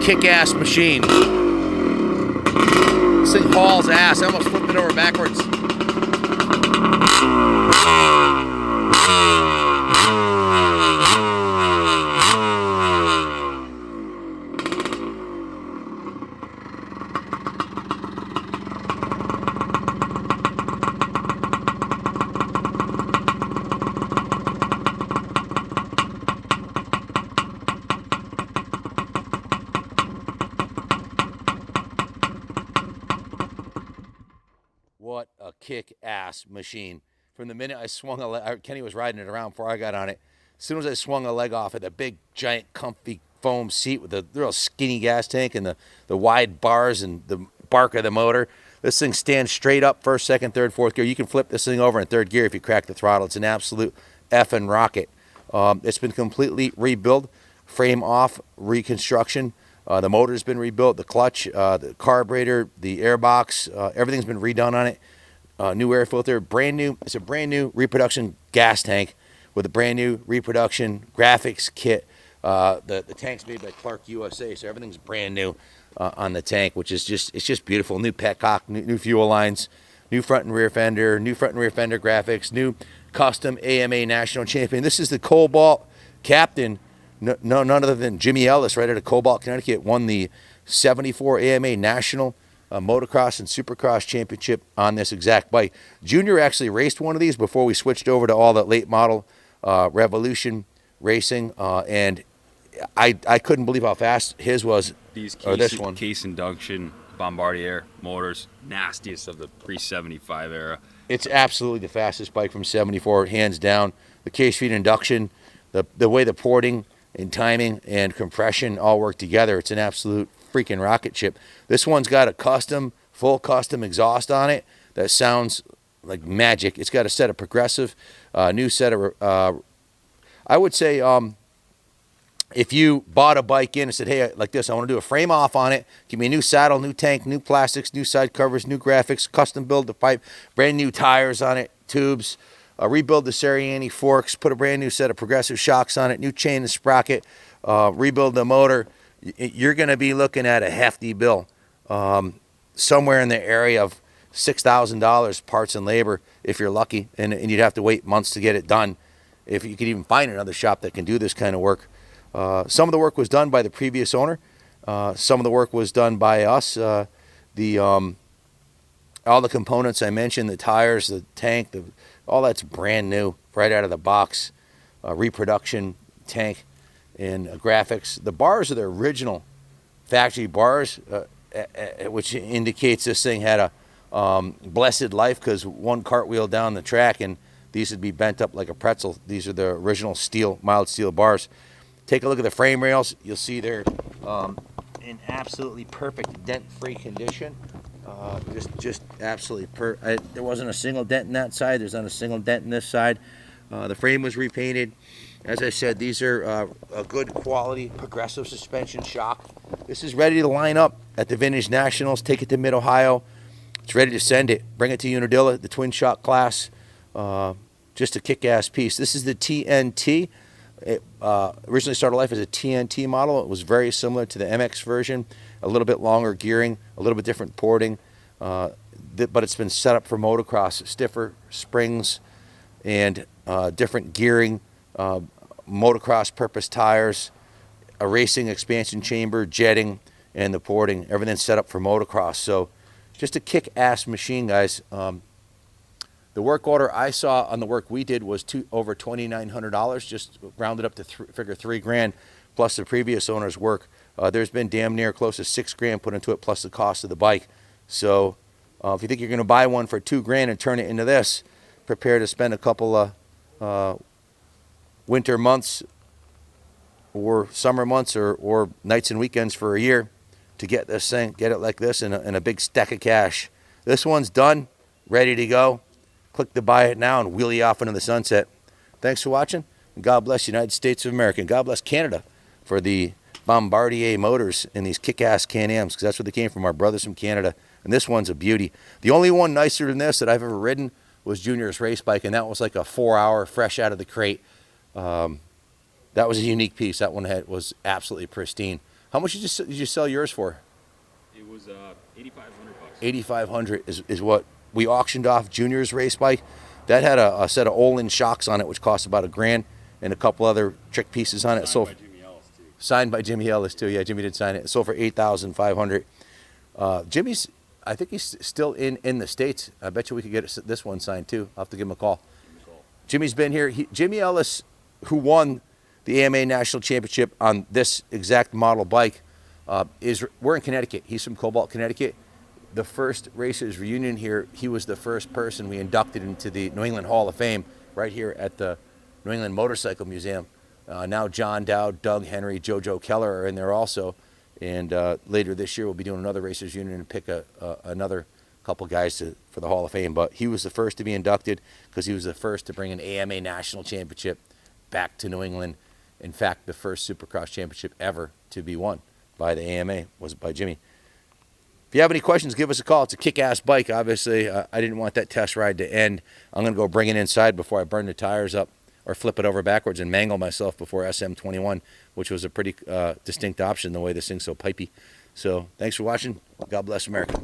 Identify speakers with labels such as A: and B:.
A: kick-ass machine. This thing hauls ass. I almost flipped it over backwards. What a kick-ass machine. From the minute I swung a leg, Kenny was riding it around before I got on it. As soon as I swung a leg off it, the big, giant, comfy foam seat with the real skinny gas tank and the wide bars and the bark of the motor. This thing stands straight up, first, second, third, fourth gear. You can flip this thing over in third gear if you crack the throttle. It's an absolute effing rocket. It's been completely rebuilt, frame off, reconstruction. The motor's been rebuilt, the clutch, the carburetor, the airbox, everything's been redone on it. New air filter, brand new. It's a brand new reproduction gas tank with a brand new reproduction graphics kit. The tank's made by Clark USA, so everything's brand new on the tank, which is just beautiful. New petcock, new fuel lines, new front and rear fender graphics, new custom AMA national champion. This is the Cobalt Captain. No, none other than Jimmy Ellis, right out of Cobalt, Connecticut, won the 74 AMA National Motocross and Supercross Championship on this exact bike. Junior actually raced one of these before we switched over to all the late model Revolution racing, and I couldn't believe how fast his was. This one.
B: Case induction Bombardier motors, nastiest of the pre-75 era.
A: It's absolutely the fastest bike from 74, hands down. The case feed induction, the way the porting and timing and compression all work together. It's an absolute freaking rocket ship. This one's got a full custom exhaust on it that sounds like magic. It's got a set of progressive, new set of, I would say, if you bought a bike in and said, hey, like this, I want to do a frame off on it, give me a new saddle, new tank, new plastics, new side covers, new graphics, custom build the pipe, brand new tires on it, tubes, rebuild the Seriani forks, put a brand new set of progressive shocks on it, new chain and sprocket, rebuild the motor, you're going to be looking at a hefty bill, somewhere in the area of $6,000 parts and labor if you're lucky, and you'd have to wait months to get it done if you could even find another shop that can do this kind of work. Some of the work was done by the previous owner. Some of the work was done by us. All the components I mentioned, the tires, the tank, all that's brand new, right out of the box. Reproduction tank and graphics. The bars are the original factory bars, which indicates this thing had a blessed life, because one cartwheel down the track and these would be bent up like a pretzel. These are the original steel, mild steel bars. Take a look at the frame rails. You'll see they're in absolutely perfect dent-free condition. Just absolutely there wasn't a single dent in that side. There's not a single dent in this side. The frame was repainted. As I said, these are a good quality progressive suspension shock. This is ready to line up at the Vintage Nationals. Take it to Mid-Ohio. It's ready to send it. Bring it to Unadilla, the twin shock class. Just a kick-ass piece. This is the TNT. It originally started life as a TNT model. It was very similar to the MX version, a little bit longer gearing, a little bit different porting, but it's been set up for motocross, stiffer springs and different gearing, motocross purpose tires, a racing expansion chamber, jetting, and the porting. Everything's set up for motocross. So just a kick-ass machine, guys. The work order I saw on the work we did was over $2,900, just rounded up to figure $3,000 plus the previous owner's work. There's been damn near close to $6,000 put into it plus the cost of the bike. So if you think you're going to buy one for $2,000 and turn it into this, prepare to spend a couple of winter months or summer months or nights and weekends for a year to get this thing, get it like this in a big stack of cash. This one's done, ready to go. Click to buy it now and wheel you off into the sunset. Thanks for watching, and God bless the United States of America, and God bless Canada for the Bombardier motors in these kick-ass Can-Ams, because that's where they came from, our brothers from Canada. And this one's a beauty. The only one nicer than this that I've ever ridden was Junior's race bike, and that was like a 4-hour fresh out of the crate. That was a unique piece. That one was absolutely pristine. How much did you sell yours for?
B: It was 8,500 bucks.
A: 8,500 is what we auctioned off Junior's race bike. That had a set of Olin shocks on it, which cost about $1,000, and a couple other trick pieces on it.
B: Signed by Jimmy Ellis too.
A: Signed by Jimmy Ellis too. Yeah, Jimmy did sign it. It sold for 8,500. Jimmy's, I think he's still in the States. I bet you we could get this one signed too. I'll have to give him a call. Jimmy's been here. Jimmy Ellis, who won the AMA National Championship on this exact model bike, we're in Connecticut. He's from Cobalt, Connecticut. The first Racers reunion here, he was the first person we inducted into the New England Hall of Fame right here at the New England Motorcycle Museum. Now John Dowd, Doug Henry, JoJo Keller are in there also. And later this year we'll be doing another Racers reunion and pick another couple guys for the Hall of Fame. But he was the first to be inducted because he was the first to bring an AMA National Championship back to New England. In fact, the first Supercross championship ever to be won by the AMA was by Jimmy. If you have any questions, give us a call. It's a kick-ass bike, obviously. I didn't want that test ride to end. I'm going to go bring it inside before I burn the tires up or flip it over backwards and mangle myself before SM21, which was a pretty distinct option the way this thing's so pipey. So thanks for watching. God bless America.